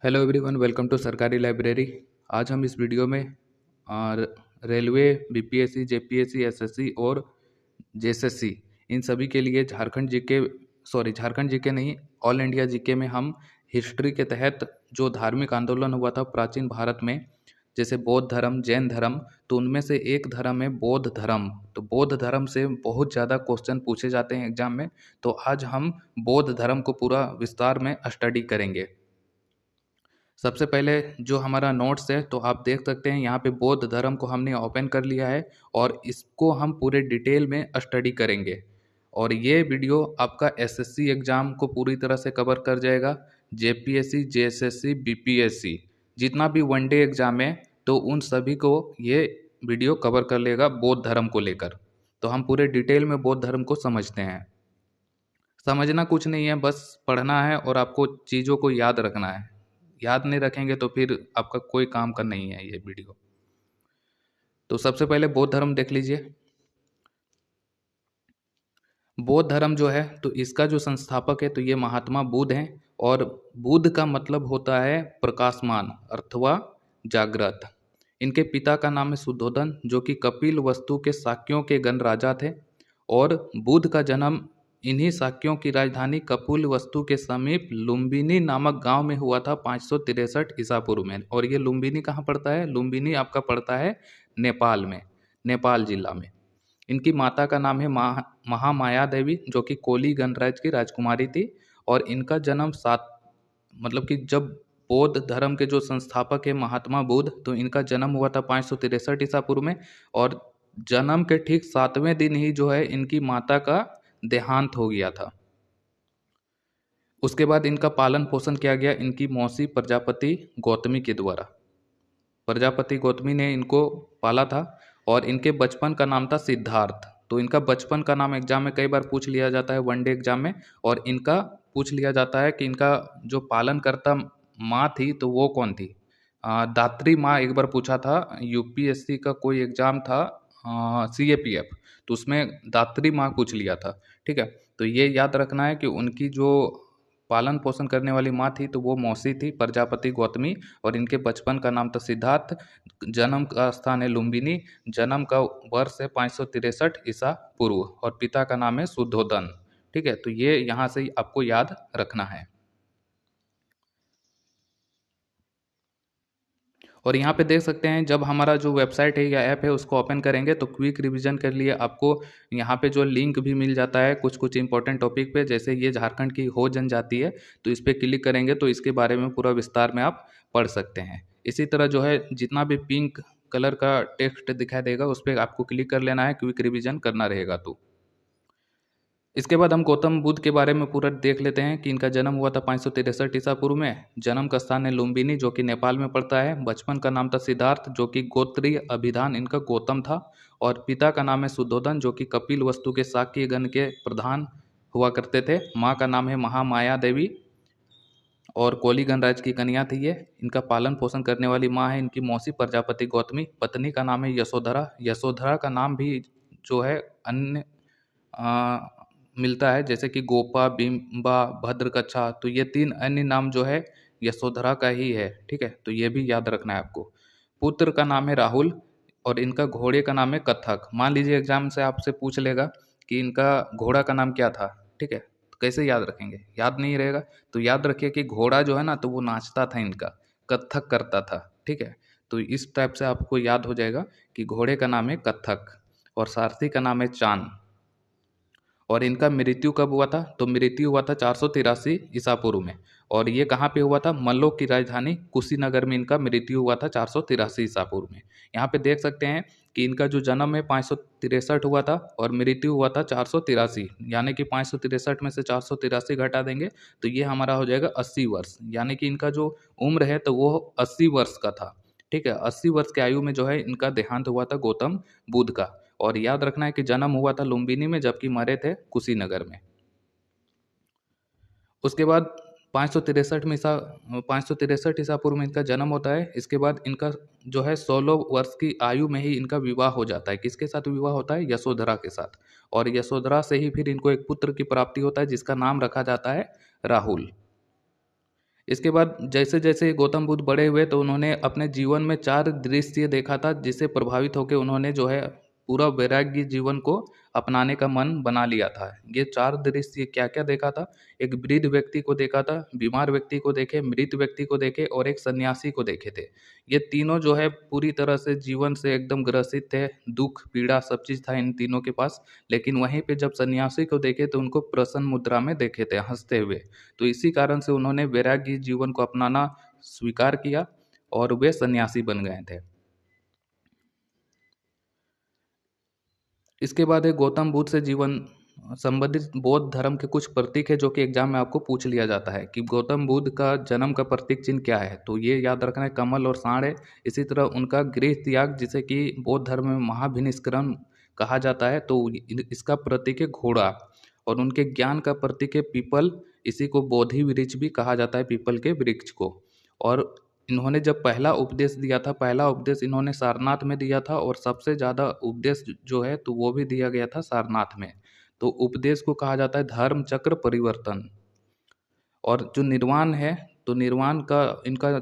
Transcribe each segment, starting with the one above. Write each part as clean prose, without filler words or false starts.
Hello everyone, welcome to सरकारी library. आज हम इस वीडियो में रेलवे, बीपीएससी, जेपीएससी, एसएससी और जेएसएससी इन सभी के लिए झारखंड जीके नहीं, ऑल इंडिया जीके में हम हिस्ट्री के तहत जो धार्मिक आंदोलन हुआ था प्राचीन भारत में, जैसे बौद्ध धर्म, जैन धर्म, तो उनमें से एक धर्म है बौद्ध धर्म। तो बौद्ध धर्म से बहुत ज़्यादा क्वेश्चन पूछे जाते हैं एग्जाम में, तो आज हम बौद्ध धर्म को पूरा विस्तार में स्टडी करेंगे। सबसे पहले जो हमारा नोट्स है तो आप देख सकते हैं यहाँ पे बौद्ध धर्म को हमने ओपन कर लिया है और इसको हम पूरे डिटेल में स्टडी करेंगे। और ये वीडियो आपका एसएससी एग्जाम को पूरी तरह से कवर कर जाएगा। जेपीएससी, जेएसएससी, बीपीएससी जितना भी वनडे एग्जाम है तो उन सभी को ये वीडियो कवर कर लेगा बौद्ध धर्म को लेकर। तो हम पूरे डिटेल में बौद्ध धर्म को समझते हैं। समझना कुछ नहीं है, बस पढ़ना है और आपको चीज़ों को याद रखना है। याद नहीं रखेंगे तो फिर आपका कोई काम का नहीं है ये वीडियो। तो सबसे पहले बौद्ध धर्म देख लीजिए। बौद्ध धर्म जो है तो इसका जो संस्थापक है तो ये महात्मा बुद्ध हैं। और बुद्ध का मतलब होता है प्रकाशमान अथवा जागृत। इनके पिता का नाम है शुद्धोधन, जो कि कपिल वस्तु के शाक्यों के गण राजा थे। और बुद्ध का जन्म इन्हीं शाक्यों की राजधानी कपिल वस्तु के समीप लुम्बिनी नामक गांव में हुआ था 563 ईसा पूर्व में। और ये लुम्बिनी कहाँ पड़ता है? लुम्बिनी आपका पड़ता है नेपाल में, नेपाल जिला में। इनकी माता का नाम है महामाया देवी, जो कि कोली गणराज्य की राजकुमारी थी। और इनका जन्म मतलब कि जब बौद्ध धर्म के जो संस्थापक है महात्मा बुद्ध, तो इनका जन्म हुआ था 563 ईसा पूर्व में। और जन्म के ठीक 7वें दिन ही जो है इनकी माता का देहांत हो गया था। उसके बाद इनका पालन पोषण किया गया इनकी मौसी प्रजापति गौतमी के द्वारा। प्रजापति गौतमी ने इनको पाला था। और इनके बचपन का नाम था सिद्धार्थ। तो इनका बचपन का नाम एग्जाम में कई बार पूछ लिया जाता है, वनडे एग्जाम में। और इनका पूछ लिया जाता है कि इनका जो पालन करता माँ थी तो वो कौन थी? दात्री माँ एक बार पूछा था, यूपीएससी का कोई एग्जाम था, सीएपीएफ, तो उसमें दात्री माँ पूछ लिया था। ठीक है, तो ये याद रखना है कि उनकी जो पालन पोषण करने वाली माँ थी तो वो मौसी थी प्रजापति गौतमी। और इनके बचपन का नाम था सिद्धार्थ। जन्म का स्थान है लुम्बिनी। जन्म का वर्ष है 563 ईसा पूर्व। और पिता का नाम है शुद्धोधन। ठीक है, तो ये यहाँ से आपको याद रखना है। और यहाँ पे देख सकते हैं, जब हमारा जो वेबसाइट है या ऐप है उसको ओपन करेंगे तो क्विक रिवीजन के लिए आपको यहाँ पे जो लिंक भी मिल जाता है कुछ कुछ इंपॉर्टेंट टॉपिक पे। जैसे ये झारखंड की हो जनजाति है, तो इस पर क्लिक करेंगे तो इसके बारे में पूरा विस्तार में आप पढ़ सकते हैं। इसी तरह जो है जितना भी पिंक कलर का टेक्स्ट दिखाई देगा उस पर आपको क्लिक कर लेना है, क्विक रिविजन करना रहेगा। तो इसके बाद हम गौतम बुद्ध के बारे में पूरा देख लेते हैं कि इनका जन्म हुआ था 563 ईसा पूर्व में। जन्म का स्थान है लुम्बिनी, जो कि नेपाल में पड़ता है। बचपन का नाम था सिद्धार्थ, जो कि गोत्रीय अभिधान इनका गौतम था। और पिता का नाम है शुद्धोधन, जो कि कपिल वस्तु के शाक्य गण के प्रधान हुआ करते थे। माँ का नाम है महामाया देवी और कोली गणराज्य की कन्या थी ये। इनका पालन पोषण करने वाली माँ है इनकी मौसी प्रजापति गौतमी। पत्नी का नाम है यशोधरा। यशोधरा का नाम भी जो है अन्य मिलता है, जैसे कि गोपा, बिंबा, भद्रकच्छा, तो ये 3 अन्य नाम जो है यशोधरा का ही है। ठीक है, तो ये भी याद रखना है आपको। पुत्र का नाम है राहुल और इनका घोड़े का नाम है कथक। मान लीजिए एग्जाम से आपसे पूछ लेगा कि इनका घोड़ा का नाम क्या था। ठीक है, तो कैसे याद रखेंगे? याद नहीं रहेगा तो याद रखिए कि घोड़ा जो है ना तो वो नाचता था, इनका कथक करता था। ठीक है, तो इस टाइप से आपको याद हो जाएगा कि घोड़े का नाम है कथक और सारथी का नाम है चांद। और इनका मृत्यु कब हुआ था? तो मृत्यु हुआ था 483 ईसा पूर्व में। और ये कहाँ पे हुआ था? मल्लोक की राजधानी कुशीनगर में इनका मृत्यु हुआ था 483 ईसा पूर्व में। यहाँ पे देख सकते हैं कि इनका जो जन्म है 563 हुआ था और मृत्यु हुआ था 483, यानी कि 563 में से 483 घटा देंगे तो ये हमारा हो जाएगा 80 वर्ष। यानी कि इनका जो उम्र है तो वो 80 वर्ष का था। ठीक है, 80 वर्ष की आयु में जो है इनका देहांत हुआ था गौतम बुद्ध का। और याद रखना है कि जन्म हुआ था लुम्बिनी में, जबकि मरे थे कुशीनगर में। उसके बाद 563 ईसा पूर्व में इनका जन्म होता है। इसके बाद इनका जो है 16 वर्ष की आयु में ही इनका विवाह हो जाता है। किसके साथ विवाह होता है? यशोधरा के साथ। और यशोधरा से ही फिर इनको एक पुत्र की प्राप्ति होता है जिसका नाम रखा जाता है राहुल। इसके बाद जैसे जैसे गौतम बुद्ध बड़े हुए तो उन्होंने अपने जीवन में 4 दृश्य देखा था, जिससे प्रभावित होकर उन्होंने जो है पूरा वैराग्य जीवन को अपनाने का मन बना लिया था। ये 4 दृश्य क्या-क्या देखा था? एक वृद्ध व्यक्ति को देखा था, बीमार व्यक्ति को देखे, मृत व्यक्ति को देखे और एक सन्यासी को देखे थे। ये तीनों जो है पूरी तरह से जीवन से एकदम ग्रसित थे, दुःख, पीड़ा सब चीज़ था इन तीनों के पास। लेकिन वहीं पे जब सन्यासी को देखे तो उनको प्रसन्न मुद्रा में देखे थे, हँसते हुए। तो इसी कारण से उन्होंने वैराग्य जीवन को अपनाना स्वीकार किया और वे सन्यासी बन गए थे। इसके बाद है गौतम बुद्ध से जीवन संबंधित बौद्ध धर्म के कुछ प्रतीक है जो कि एग्जाम में आपको पूछ लिया जाता है कि गौतम बुद्ध का जन्म का प्रतीक चिन्ह क्या है। तो ये याद रखना है, कमल और सांड है। इसी तरह उनका गृह त्याग, जिसे कि बौद्ध धर्म में महाभिनिष्क्रमण कहा जाता है, तो इसका प्रतीक है घोड़ा। और उनके ज्ञान का प्रतीक है पीपल, इसी को बोधि वृक्ष भी कहा जाता है, पीपल के वृक्ष को। और इन्होंने जब पहला उपदेश दिया था, पहला उपदेश इन्होंने सारनाथ में दिया था और सबसे ज़्यादा उपदेश जो है तो वो भी दिया गया था सारनाथ में। तो उपदेश को कहा जाता है धर्म चक्र परिवर्तन। और जो निर्वाण है, तो निर्वाण का इनका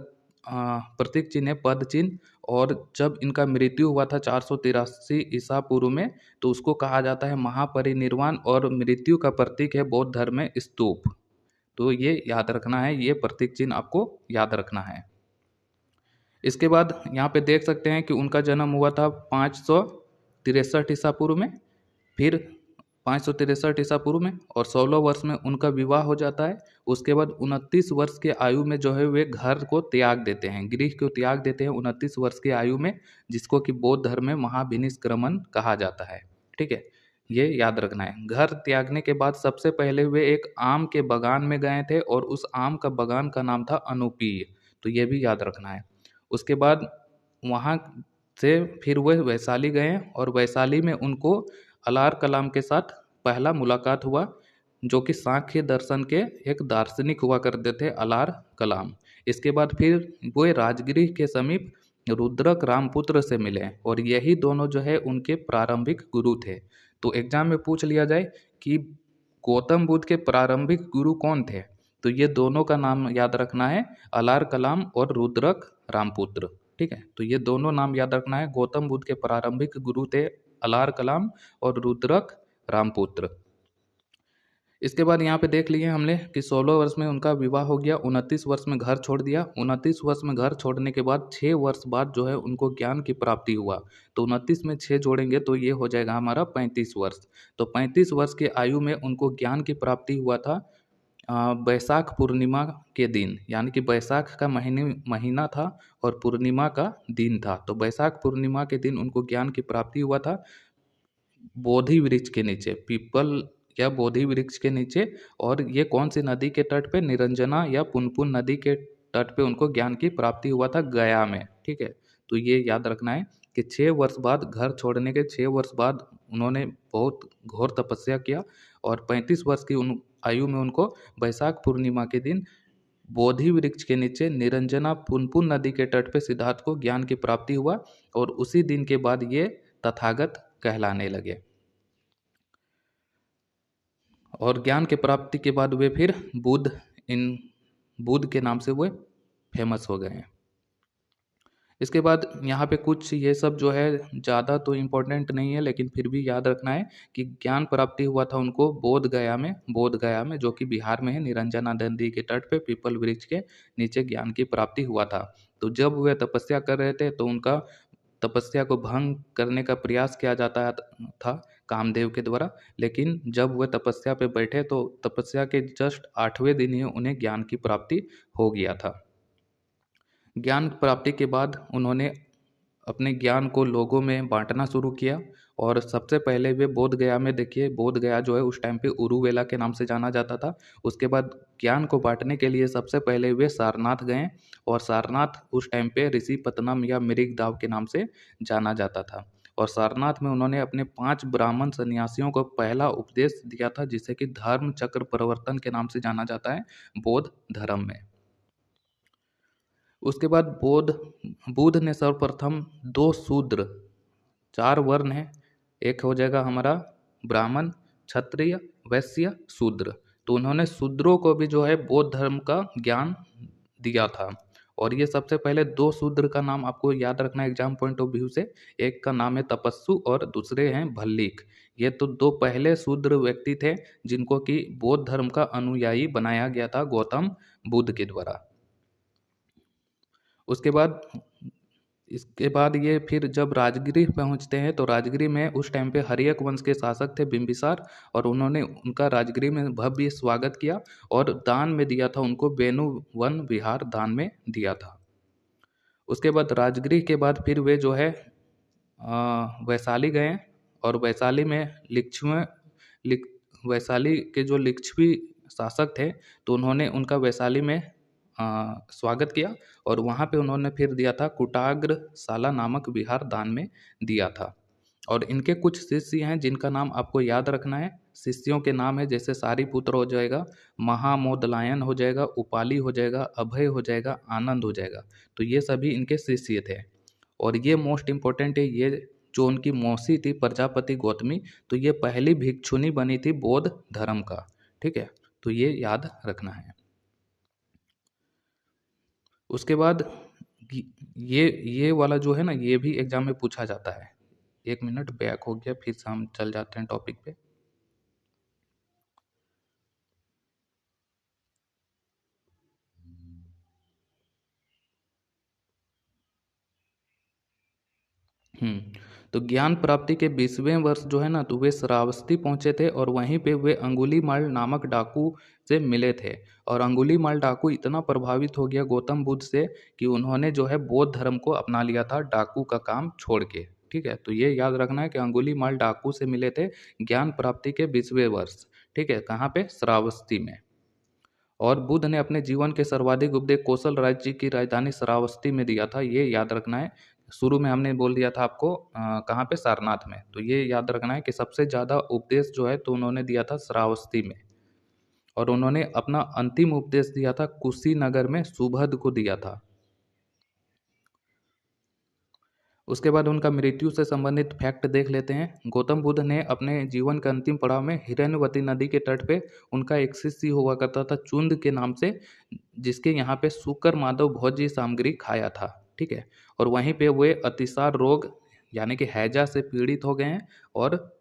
प्रतीक चिन्ह है पद चिन्ह। और जब इनका मृत्यु हुआ था 483 ईसा पूर्व में, तो उसको कहा जाता है महापरिनिर्वाण। और मृत्यु का प्रतीक है बौद्ध धर्म में स्तूप। तो ये याद रखना है, ये प्रतीक चिन्ह आपको याद रखना है। इसके बाद यहाँ पे देख सकते हैं कि उनका जन्म हुआ था 563 ईसा पूर्व में, फिर 563 ईसा पूर्व में, और 16 वर्ष में उनका विवाह हो जाता है। उसके बाद 29 वर्ष के आयु में जो है वे घर को त्याग देते हैं, गृह को त्याग देते हैं 29 वर्ष की आयु में, जिसको कि बौद्ध धर्म में महाभिनिष्क्रमण कहा जाता है। ठीक है, ये याद रखना है। घर त्यागने के बाद सबसे पहले वे एक आम के बागान में गए थे और उस आम का बागान का नाम था अनुपीय। तो ये भी याद रखना है। उसके बाद वहाँ से फिर वह वैशाली गए और वैशाली में उनको अलार कलाम के साथ पहला मुलाकात हुआ, जो कि सांख्य दर्शन के एक दार्शनिक हुआ करते थे अलार कलाम। इसके बाद फिर वो राजगृह के समीप रुद्रक रामपुत्र से मिले और यही दोनों जो है उनके प्रारंभिक गुरु थे। तो एग्जाम में पूछ लिया जाए कि गौतम बुद्ध के प्रारंभिक गुरु कौन थे, तो ये दोनों का नाम याद रखना है, अलार कलाम और रुद्रक रामपुत्र। ठीक है, तो ये दोनों नाम याद रखना है। गौतम बुद्ध के प्रारंभिक गुरु थे अलार कलाम और रुद्रक रामपुत्र। इसके बाद यहाँ पे देख लिए हमने कि 16 वर्ष में उनका विवाह हो गया, 29 वर्ष में घर छोड़ दिया। 29 वर्ष में घर छोड़ने के बाद 6 वर्ष बाद जो है उनको ज्ञान की प्राप्ति हुआ। तो 29 में 6 जोड़ेंगे तो ये हो जाएगा हमारा 35 वर्ष। तो 35 वर्ष की आयु में उनको ज्ञान की प्राप्ति हुआ था बैसाख पूर्णिमा के दिन, यानी कि बैसाख का महीना था और पूर्णिमा का दिन था। तो बैसाख पूर्णिमा के दिन उनको ज्ञान की प्राप्ति हुआ था बोधि वृक्ष के नीचे, पीपल या बोधि वृक्ष के नीचे। और ये कौन सी नदी के तट पे? निरंजना या पुनपुन नदी के तट पे उनको ज्ञान की प्राप्ति हुआ था, गया में। ठीक है, तो ये याद रखना है कि 6 वर्ष बाद, घर छोड़ने के 6 वर्ष बाद उन्होंने बहुत घोर तपस्या किया और 35 वर्ष की आयु में उनको बैसाख पूर्णिमा के दिन बोधि वृक्ष के नीचे निरंजना पुनपुन नदी के तट पे सिद्धार्थ को ज्ञान की प्राप्ति हुआ और उसी दिन के बाद ये तथागत कहलाने लगे। और ज्ञान की प्राप्ति के बाद वे फिर बुद्ध के नाम से वे फेमस हो गए हैं। इसके बाद यहाँ पे कुछ ये सब जो है ज़्यादा तो इम्पोर्टेंट नहीं है, लेकिन फिर भी याद रखना है कि ज्ञान प्राप्ति हुआ था उनको बोध गया में, जो कि बिहार में है, निरंजना नदी के तट पे पीपल वृक्ष के नीचे ज्ञान की प्राप्ति हुआ था। तो जब वे तपस्या कर रहे थे तो उनका तपस्या को भंग करने का प्रयास किया जाता था कामदेव के द्वारा, लेकिन जब वह तपस्या पे बैठे तो तपस्या के जस्ट 8वें दिन ही उन्हें ज्ञान की प्राप्ति हो गया था। ज्ञान प्राप्ति के बाद उन्होंने अपने ज्ञान को लोगों में बांटना शुरू किया और सबसे पहले वे बोध गया में, देखिए बोध गया जो है उस टाइम पे उरुवेला के नाम से जाना जाता था। उसके बाद ज्ञान को बांटने के लिए सबसे पहले वे सारनाथ गए और सारनाथ उस टाइम पे ऋषि पतनम या मृगदाव के नाम से जाना जाता था। और सारनाथ में उन्होंने अपने 5 ब्राह्मण सन्यासियों को पहला उपदेश दिया था, जिसे कि धर्म चक्र परिवर्तन के नाम से जाना जाता है बौद्ध धर्म में। उसके बाद बुद्ध ने सर्वप्रथम 2 शूद्र, 4 वर्ण है, एक हो जाएगा हमारा ब्राह्मण, क्षत्रिय, वैश्य, शूद्र। तो उन्होंने शूद्रों को भी जो है बौद्ध धर्म का ज्ञान दिया था। और ये सबसे पहले दो शूद्र का नाम आपको याद रखना है एग्जाम पॉइंट ऑफ व्यू से। एक का नाम है तपस्सु और दूसरे हैं भल्लिक। ये तो दो पहले शूद्र व्यक्ति थे जिनको कि बौद्ध धर्म का अनुयायी बनाया गया था गौतम बुद्ध के द्वारा। उसके बाद इसके बाद ये फिर जब राजगिरी पहुंचते हैं तो राजगिरी में उस टाइम पे हर्यक वंश के शासक थे बिंबिसार, और उन्होंने उनका राजगिरी में भव्य स्वागत किया और दान में दिया था उनको बेनु वन विहार दान में दिया था। उसके बाद राजगिरी के बाद फिर वे जो है वैशाली गए, और वैशाली में लिक वैशाली के जो लिच्छवी शासक थे तो उन्होंने उनका वैशाली में स्वागत किया, और वहाँ पे उन्होंने फिर दिया था कुटाग्र साला नामक विहार दान में दिया था। और इनके कुछ शिष्य हैं जिनका नाम आपको याद रखना है। शिष्यों के नाम है जैसे सारीपुत्र हो जाएगा, महामोदलायन हो जाएगा, उपाली हो जाएगा, अभय हो जाएगा, आनंद हो जाएगा। तो ये सभी इनके शिष्य थे। और ये मोस्ट इम्पोर्टेंट है, ये जो उनकी मौसी थी प्रजापति गौतमी, तो ये पहली भिक्षुनी बनी थी बौद्ध धर्म का। ठीक है, तो ये याद रखना है। उसके बाद ये वाला जो है ना, ये भी एग्जाम में पूछा जाता है। एक मिनट बैक हो गया, फिर से हम चल जाते हैं टॉपिक पे। तो ज्ञान प्राप्ति के 20वें वर्ष जो है ना, तो वे श्रावस्ती पहुंचे थे, और वहीं पे वे अंगुलीमाल नामक डाकू से मिले थे। और अंगुलीमाल डाकू इतना प्रभावित हो गया गौतम बुद्ध से कि उन्होंने जो है बौद्ध धर्म को अपना लिया था डाकू का काम छोड़ के। ठीक है, तो ये याद रखना है कि अंगुलीमाल डाकू से मिले थे ज्ञान प्राप्ति के 20वें वर्ष। ठीक है, कहाँ पे? श्रावस्ती में। और बुद्ध ने अपने जीवन के सर्वाधिक उपदेश कौशल राज्य की राजधानी श्रावस्ती में दिया था, ये याद रखना है। शुरू में हमने बोल दिया था आपको कहाँ पे? सारनाथ में। तो ये याद रखना है कि सबसे ज़्यादा उपदेश जो है तो उन्होंने दिया था श्रावस्ती में। और उन्होंने अपना अंतिम उपदेश दिया था कुशीनगर में सुभद को दिया था। उसके बाद उनका मृत्यु से संबंधित फैक्ट देख लेते हैं। गौतम बुद्ध ने अपने जीवन के अंतिम पड़ाव में हिरण्यवती नदी के तट पे उनका एक शिष्य हुआ करता था चुंद के नाम से, जिसके यहाँ पे शुकर माधव भोज्य सामग्री खाया था। ठीक है, और वहीं पे वे अतिसार रोग यानी कि हैजा से पीड़ित हो गए हैं, और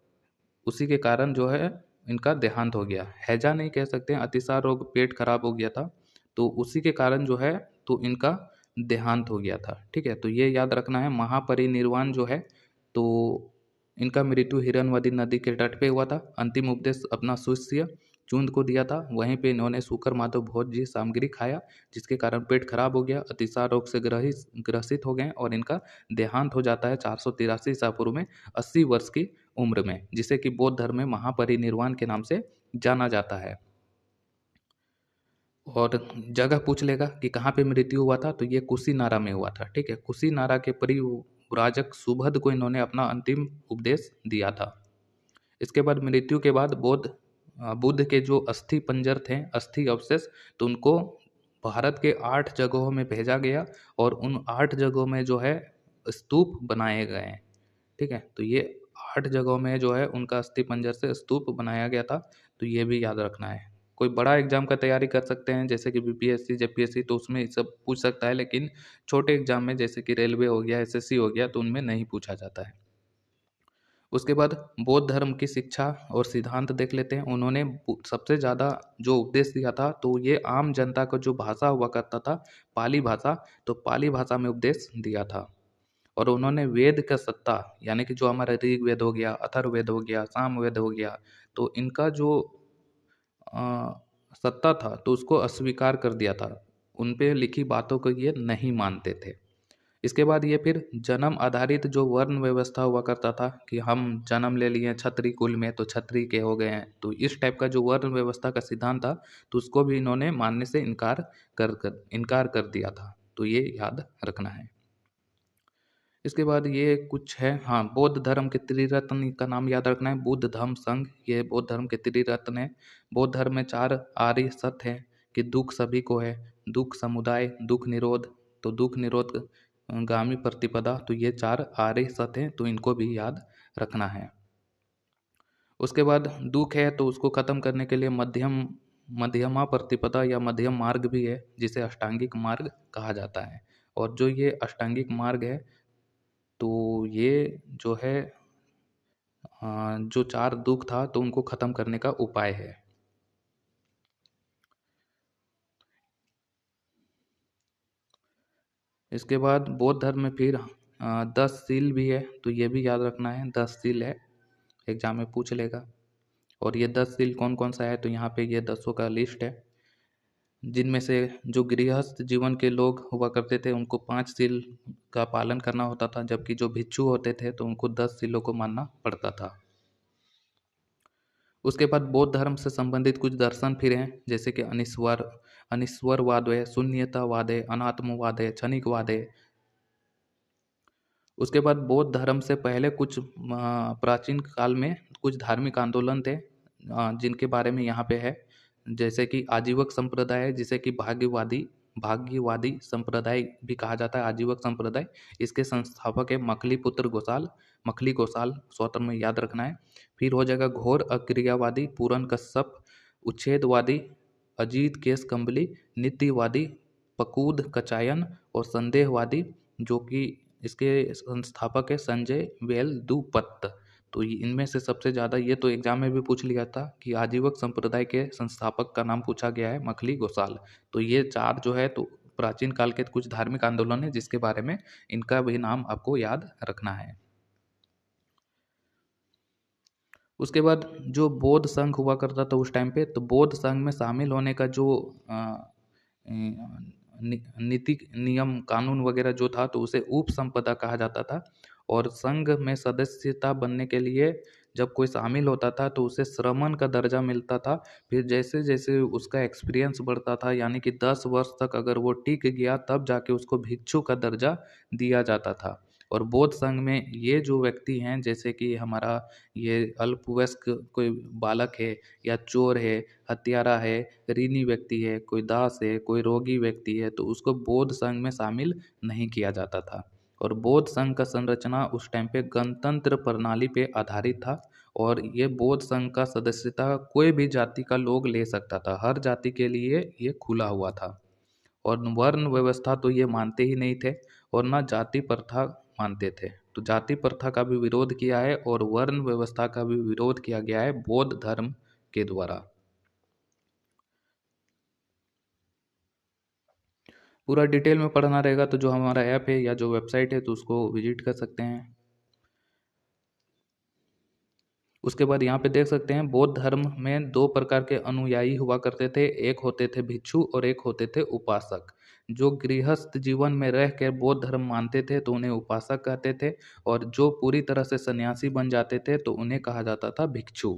उसी के कारण जो है इनका देहांत हो गया। हैजा नहीं कह सकते हैं, अतिसार रोग, पेट खराब हो गया था, तो उसी के कारण जो है तो इनका देहांत हो गया था। ठीक है, तो ये याद रखना है। महापरिनिर्वाण जो है तो इनका मृत्यु हिरण्यवती नदी के तट पे हुआ था। अंतिम उपदेश अपना शिष्य चुंद को दिया था, वहीं पे इन्होंने शुकर माधव भोज्य सामग्री खाया, जिसके कारण पेट खराब हो गया, अतिसार रोग से ग्रसित हो गए, और इनका देहांत हो जाता है 483 ईसा पूर्व में 80 वर्ष की उम्र में, जिसे कि बौद्ध धर्म में महापरिनिर्वाण के नाम से जाना जाता है। और जगह पूछ लेगा कि कहाँ पे मृत्यु हुआ था, तो ये कुशीनारा में हुआ था। ठीक है, कुशीनारा के परिव्राजक सुभद को इन्होंने अपना अंतिम उपदेश दिया था। इसके बाद मृत्यु के बाद बुद्ध के जो अस्थि पंजर थे, अस्थि अवशेष, तो उनको भारत के 8 जगहों में भेजा गया, और उन 8 जगहों में जो है स्तूप बनाए गए हैं। ठीक है, तो ये 8 जगहों में जो है उनका अस्थि पंजर से स्तूप बनाया गया था, तो ये भी याद रखना है। कोई बड़ा एग्जाम का तैयारी कर सकते हैं जैसे कि बीपीएससी, जेपीएससी, तो उसमें सब पूछ सकता है, लेकिन छोटे एग्जाम में जैसे कि रेलवे हो गया, एसएससी हो गया, तो उनमें नहीं पूछा जाता है। उसके बाद बौद्ध धर्म की शिक्षा और सिद्धांत देख लेते हैं। उन्होंने सबसे ज़्यादा जो उपदेश दिया था तो ये आम जनता का जो भाषा हुआ करता था पाली भाषा, तो पाली भाषा में उपदेश दिया था। और उन्होंने वेद का सत्ता यानी कि जो हमारा ऋग्वेद हो गया, अथर्ववेद हो गया, सामवेद हो गया, तो इनका जो सत्ता था तो उसको अस्वीकार कर दिया था। उन पे लिखी बातों को ये नहीं मानते थे। इसके बाद ये फिर जन्म आधारित जो वर्ण व्यवस्था हुआ करता था कि हम जन्म ले लिए क्षत्रिय कुल में तो क्षत्रिय के हो गए हैं, तो इस टाइप का जो वर्ण व्यवस्था का सिद्धांत था तो उसको भी इन्होंने मानने से इनकार कर दिया था। तो ये याद रखना है। इसके बाद ये कुछ है, हाँ, बौद्ध धर्म के त्रिरत्न का नाम याद रखना है। बुद्ध धम्म संघ, ये बौद्ध धर्म के त्रिरत्न है। बौद्ध धर्म में 4 आर्य सत्य है कि दुख सभी को है, दुख समुदाय, दुख निरोध, तो दुख निरोध गामी प्रतिपदा, तो ये 4 आर्य सत्य हैं, तो इनको भी याद रखना है। उसके बाद दुख है तो उसको खत्म करने के लिए मध्यम मध्यमा प्रतिपदा या मध्यम मार्ग भी है, जिसे अष्टांगिक मार्ग कहा जाता है। और जो ये अष्टांगिक मार्ग है, तो ये जो है जो 4 दुख था तो उनको खत्म करने का उपाय है। इसके बाद बौद्ध धर्म में फिर 10 सील भी है, तो ये भी याद रखना है, 10 सील है, एग्जाम में पूछ लेगा। और ये 10 सील कौन कौन सा है, तो यहाँ पे ये 10 का लिस्ट है, जिनमें से जो गृहस्थ जीवन के लोग हुआ करते थे उनको 5 सील का पालन करना होता था, जबकि जो भिक्षु होते थे तो उनको 10 सीलों को मानना पड़ता था। उसके बाद बौद्ध धर्म से संबंधित कुछ दर्शन फिर हैं, जैसे कि अनिश्वरवाद है, शून्यतावाद है, अनात्मवाद है, क्षणिकवाद है। उसके बाद बौद्ध धर्म से पहले कुछ प्राचीन काल में कुछ धार्मिक आंदोलन थे, जिनके बारे में यहाँ पे है, जैसे कि आजीवक संप्रदाय है, जिसे कि भाग्यवादी संप्रदाय भी कहा जाता है, आजीवक संप्रदाय। इसके संस्थापक है मखली गोसाल, स्वतर में याद रखना है। फिर हो जाएगा घोर अक्रियावादी पूरन कश्यप, उच्छेदवादी अजीत केस कंबली, नित्यवादी पकूद कचायन और संदेहवादी, जो कि इसके संस्थापक है संजय वेलदुपत्त। तो इनमें से सबसे ज़्यादा, ये तो एग्जाम में भी पूछ लिया था कि आजीवक संप्रदाय के संस्थापक का नाम पूछा गया है, मखली गोसाल। तो ये 4 जो है तो प्राचीन काल के कुछ धार्मिक आंदोलन है, जिसके बारे में इनका भी नाम आपको याद रखना है। उसके बाद जो बौद्ध संघ हुआ करता था उस टाइम पे, तो बौद्ध संघ में शामिल होने का जो नीति नियम कानून वगैरह जो था, तो उसे उपसंपदा कहा जाता था। और संघ में सदस्यता बनने के लिए जब कोई शामिल होता था तो उसे श्रमण का दर्जा मिलता था। फिर जैसे जैसे उसका एक्सपीरियंस बढ़ता था, यानी कि 10 वर्ष तक अगर वो टिक गया, तब जाके उसको भिक्षु का दर्जा दिया जाता था। और बौद्ध संघ में ये जो व्यक्ति हैं, जैसे कि हमारा ये अल्पवयस्क कोई बालक है या चोर है, हत्यारा है, ऋणी व्यक्ति है, कोई दास है, कोई रोगी व्यक्ति है, तो उसको बौद्ध संघ में शामिल नहीं किया जाता था। और बौद्ध संघ का संरचना उस टाइम पे गणतंत्र प्रणाली पे आधारित था। और ये बौद्ध संघ का सदस्यता कोई भी जाति का लोग ले सकता था, हर जाति के लिए ये खुला हुआ था। और वर्ण व्यवस्था तो ये मानते ही नहीं थे, और ना जाति प्रथा मानते थे। तो जाति प्रथा का भी विरोध किया है और वर्ण व्यवस्था का भी विरोध किया गया है बौद्ध धर्म के द्वारा। पूरा डिटेल में पढ़ना रहेगा तो जो हमारा ऐप है या जो वेबसाइट है तो उसको विजिट कर सकते हैं। उसके बाद यहाँ पे देख सकते हैं बौद्ध धर्म में 2 प्रकार के अनुयायी हुआ करते थे, एक होते थे भिक्षु और एक होते थे उपासक। जो गृहस्थ जीवन में रह कर बौद्ध धर्म मानते थे तो उन्हें उपासक कहते थे, और जो पूरी तरह से सन्यासी बन जाते थे तो उन्हें कहा जाता था भिक्षु।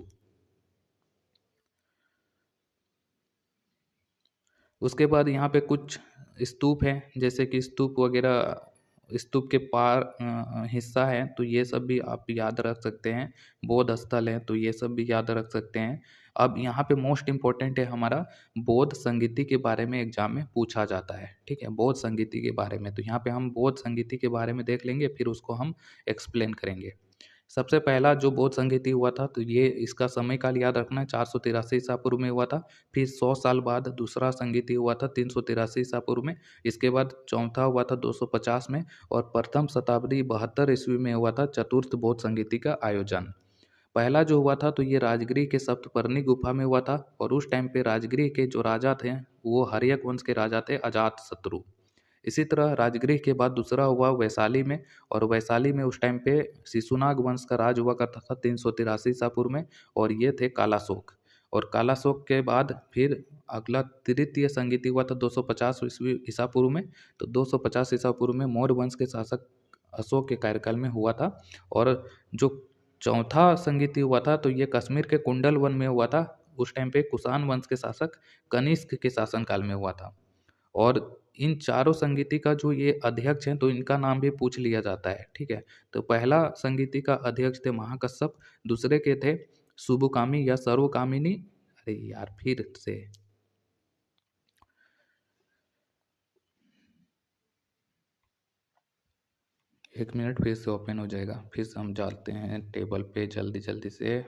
उसके बाद यहाँ पे कुछ स्तूप हैं, जैसे कि स्तूप वगैरह, स्तूप के पार हिस्सा है, तो ये सब भी आप याद रख सकते हैं। बौद्ध स्थल है तो ये सब भी याद रख सकते हैं। अब यहाँ पे मोस्ट इम्पोर्टेंट है हमारा बौद्ध संगीति के बारे में एग्जाम में पूछा जाता है, ठीक है, बौद्ध संगीति के बारे में। तो यहाँ पे हम बौद्ध संगीति के बारे में देख लेंगे, फिर उसको हम एक्सप्लेन करेंगे। सबसे पहला जो बौद्ध संगीति हुआ था, तो ये इसका समय काल याद रखना है, 483 ईसा पूर्व में हुआ था। फिर 100 साल बाद दूसरा संगीति हुआ था 383 ईसा पूर्व में। इसके बाद चौथा हुआ था 250 में। और प्रथम शताब्दी 72 ईस्वी में हुआ था चतुर्थ बौद्ध संगीति का आयोजन। पहला जो हुआ था तो ये राजगृह के सप्तपर्णी गुफा में हुआ था, और उस टाइम पे राजगृह के जो राजा थे वो हर्यक वंश के राजा थे, अजातशत्रु। इसी तरह राजगृह के बाद दूसरा हुआ वैशाली में, और वैशाली में उस टाइम पे शिशुनाग वंश का राज हुआ करता था 383 ईसा पूर्व में, और ये थे कालाशोक। और कालाशोक के बाद फिर अगला तृतीय संगीति हुआ था 250 ईस्वी ईसा पूर्व में। तो 250 ईसा पूर्व में मौर्य वंश के शासक अशोक के कार्यकाल में हुआ था। और जो चौथा संगीति हुआ था तो ये कश्मीर के कुंडल वन में हुआ था, उस टाइम पे कुषाण वंश के शासक कनिष्क के शासनकाल में हुआ था। और इन चारों संगीति का जो ये अध्यक्ष हैं तो इनका नाम भी पूछ लिया जाता है, ठीक है। तो पहला संगीति का अध्यक्ष थे महाकश्यप, दूसरे के थे सुबुकामी या सर्वकामिनी। अरे यार, फिर से 1 मिनट, फिर से ओपन हो जाएगा। फिर से हम जाते हैं टेबल पे जल्दी जल्दी से।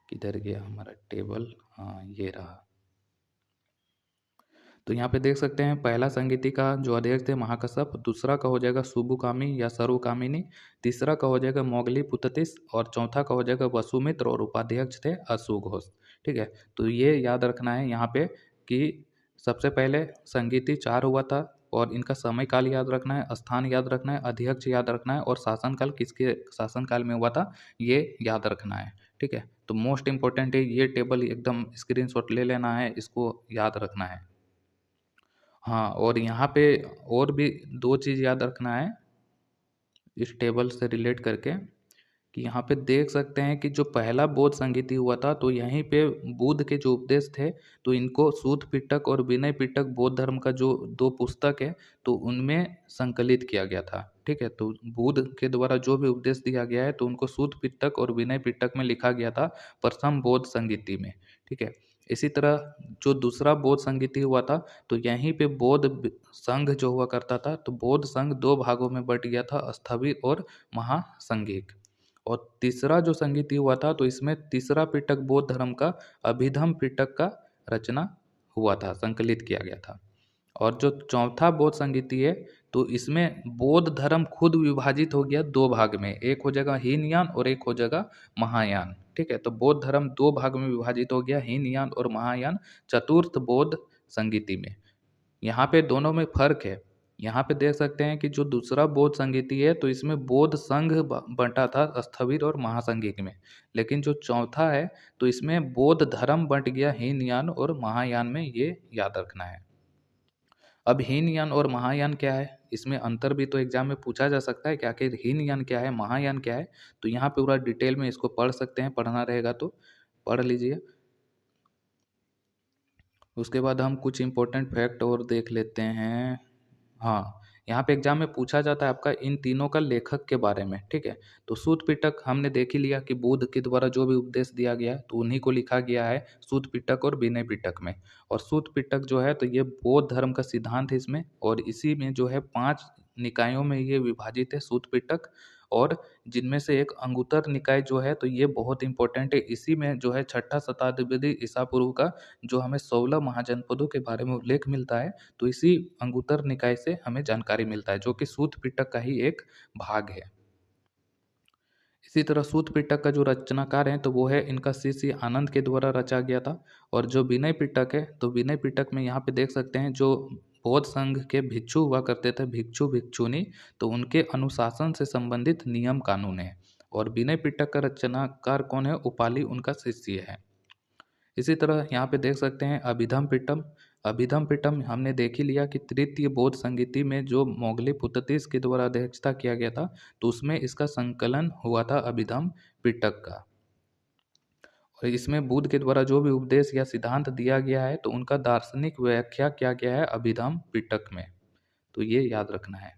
किधर गया हमारा टेबल? हाँ, ये रहा। तो यहाँ पे देख सकते हैं पहला संगीति का जो अध्यक्ष थे महाकश्यप, दूसरा का हो जाएगा सुबुकामी या सर्वकामिनी, तीसरा का हो जाएगा मोगली पुततिस और चौथा का हो जाएगा वसुमित्र और उपाध्यक्ष थे अश्वघोष। ठीक है, तो ये याद रखना है यहाँ पे कि सबसे पहले संगीति 4 हुआ था और इनका समय काल याद रखना है, स्थान याद रखना है, अध्यक्ष याद रखना है और शासनकाल किसके शासनकाल में हुआ था ये याद रखना है। ठीक है, तो मोस्ट इम्पोर्टेंट है ये टेबल, एकदम स्क्रीनशॉट ले लेना है, इसको याद रखना है। हाँ, और यहाँ पे और भी 2 चीज़ याद रखना है इस टेबल से रिलेट करके, कि यहाँ पे देख सकते हैं कि जो पहला बौद्ध संगीति हुआ था तो यहीं पे बुद्ध के जो उपदेश थे तो इनको सूत पिटक और विनय पिटक बौद्ध धर्म का जो 2 पुस्तक है तो उनमें संकलित किया गया था। ठीक है, तो बुद्ध के द्वारा जो भी उपदेश दिया गया है तो उनको सूत पिटक और विनय पिटक में लिखा गया था प्रथम बौद्ध संगीति में। ठीक है, इसी तरह जो दूसरा बौद्ध संगीति हुआ था तो यहीं पे संघ जो हुआ करता था तो बौद्ध संघ 2 भागों में बट गया था, स्थविर और महासंघिक। और तीसरा जो संगीति हुआ था तो इसमें तीसरा पिटक बौद्ध धर्म का अभिधम पिटक का रचना हुआ था, संकलित किया गया था। और जो चौथा बौद्ध संगीति है तो इसमें बौद्ध धर्म खुद विभाजित हो गया 2 भाग में, एक हो जाएगा हीनयान और एक हो जाएगा महायान। ठीक है, तो बौद्ध धर्म 2 भाग में विभाजित हो गया, हीनयान और महायान चतुर्थ बौद्ध संगीति में। यहाँ पे दोनों में फर्क है। यहाँ पे देख सकते हैं कि जो दूसरा बौद्ध संगीति है तो इसमें बौद्ध संघ बंटा था स्थविर और महासंघिक में, लेकिन जो चौथा है तो इसमें बौद्ध धर्म बंट गया हीनयान और महायान में, ये याद रखना है। अब हीनयान और महायान क्या है, इसमें अंतर भी तो एग्जाम में पूछा जा सकता है कि आखिर हीनयान क्या है, महायान क्या है, तो यहाँ पे पूरा डिटेल में इसको पढ़ सकते हैं, पढ़ना रहेगा तो पढ़ लीजिए। उसके बाद हम कुछ इम्पोर्टेंट फैक्ट और देख लेते हैं। हाँ, यहाँ पे एग्जाम में पूछा जाता है आपका इन तीनों का लेखक के बारे में। ठीक है, तो सूत पिटक हमने देख ही लिया कि बुद्ध के द्वारा जो भी उपदेश दिया गया है तो उन्हीं को लिखा गया है सूत पिटक और विनय पिटक में। और सूत पिटक जो है तो ये बौद्ध धर्म का सिद्धांत है इसमें, और इसी में जो है 5 निकायों में ये विभाजित है सूत पिटक, और जिनमें से एक अंगुत्तर निकाय जो है तो ये बहुत इंपॉर्टेंट है। इसी में जो है 6ठा शताब्दी ईसा पूर्व का जो हमें 16 महाजनपदों के बारे में उल्लेख मिलता है तो इसी अंगुत्तर निकाय से हमें जानकारी मिलता है, जो कि सूत पिटक का ही एक भाग है। इसी तरह सूत पिटक का जो रचनाकार है तो वो है इनका शिष्य आनंद के द्वारा रचा गया था। और जो विनय पिटक है तो विनय पिटक में यहाँ पे देख सकते हैं जो बौद्ध संघ के भिक्षु हुआ करते थे, भिक्षु भिक्षुनी, तो उनके अनुशासन से संबंधित नियम कानून है। और विनय पिटक का रचनाकार कौन है, उपाली उनका शिष्य है। इसी तरह यहाँ पे देख सकते हैं अभिधम पिटम। अभिधम पिटम हमने देख ही लिया कि तृतीय बौद्ध संगीति में जो मोगली पुत्तीस के द्वारा अध्यक्षता किया गया था तो उसमें इसका संकलन हुआ था अभिधम पिटक का। और इसमें बुद्ध के द्वारा जो भी उपदेश या सिद्धांत दिया गया है तो उनका दार्शनिक व्याख्या किया गया है अभिधम पिटक में, तो ये याद रखना है।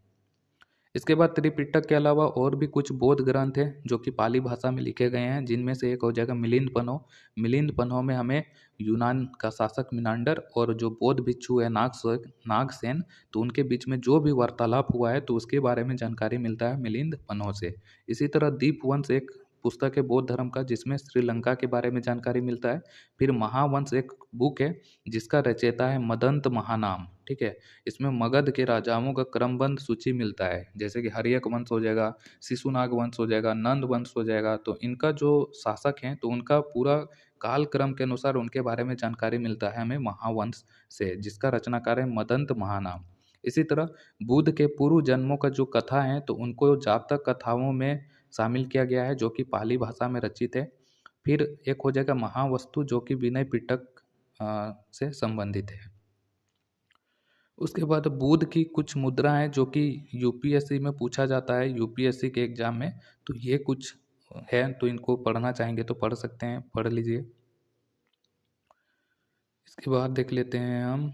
इसके बाद त्रिपिटक के अलावा और भी कुछ बौद्ध ग्रंथ हैं जो कि पाली भाषा में लिखे गए हैं, जिनमें से एक हो जाएगा मिलिंद पन्हो। मिलिंद पन्हो में हमें यूनान का शासक मिनांडर और जो बौद्ध भिक्षु है नागसेन, तो उनके बीच में जो भी वार्तालाप हुआ है तो उसके बारे में जानकारी मिलता है मिलिंद पन्हो से। इसी तरह दीपवंश एक पुस्तक है बौद्ध धर्म का जिसमें श्रीलंका के बारे में जानकारी मिलता है। फिर महावंश एक बुक है जिसका रचयिता है मदंत महानाम। ठीक है, इसमें मगध के राजाओं का क्रमबद्ध सूची मिलता है, जैसे कि हर्यक वंश हो जाएगा, शिशुनाग वंश हो जाएगा, नंद वंश हो जाएगा, तो इनका जो शासक हैं तो उनका पूरा काल क्रम के अनुसार उनके बारे में जानकारी मिलता है हमें महावंश से, जिसका रचनाकार है मदंत महानाम। इसी तरह बुद्ध के पूर्व जन्मों का जो कथा है तो उनको जातक कथाओं में शामिल किया गया है जो कि पाली भाषा में रचित है। फिर एक हो जाएगा महावस्तु जो कि विनय पिटक से संबंधित है। उसके बाद बुद्ध की कुछ मुद्रा है जो कि यूपीएससी में पूछा जाता है, यूपीएससी के एग्जाम में, तो ये कुछ है तो इनको पढ़ना चाहेंगे तो पढ़ सकते हैं, पढ़ लीजिए। इसके बाद देख लेते हैं हम,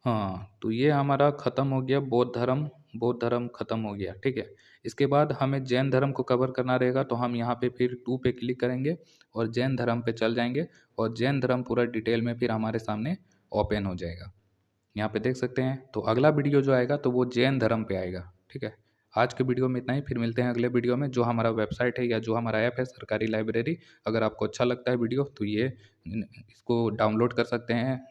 हाँ तो ये हमारा खत्म हो गया बौद्ध धर्म खत्म हो गया। ठीक है, इसके बाद हमें जैन धर्म को कवर करना रहेगा तो हम यहाँ पे फिर 2 पे क्लिक करेंगे और जैन धर्म पे चल जाएंगे और जैन धर्म पूरा डिटेल में फिर हमारे सामने ओपन हो जाएगा। यहाँ पे देख सकते हैं, तो अगला वीडियो जो आएगा तो वो जैन धर्म पे आएगा। ठीक है, आज के वीडियो में इतना ही, फिर मिलते हैं अगले वीडियो में। जो हमारा वेबसाइट है या जो हमारा ऐप है सरकारी लाइब्रेरी, अगर आपको अच्छा लगता है वीडियो तो ये इसको डाउनलोड कर सकते हैं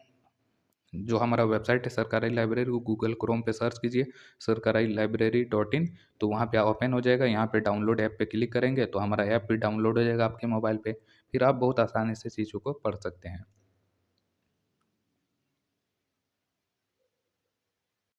जो हमारा वेबसाइट है सरकारी लाइब्रेरी, वो गूगल क्रोम पे सर्च कीजिए सरकारी लाइब्रेरी डॉट इन, तो वहाँ पे ओपन हो जाएगा। यहाँ पे डाउनलोड ऐप पे क्लिक करेंगे तो हमारा ऐप भी डाउनलोड हो जाएगा आपके मोबाइल पे, फिर आप बहुत आसानी से चीज़ों को पढ़ सकते हैं।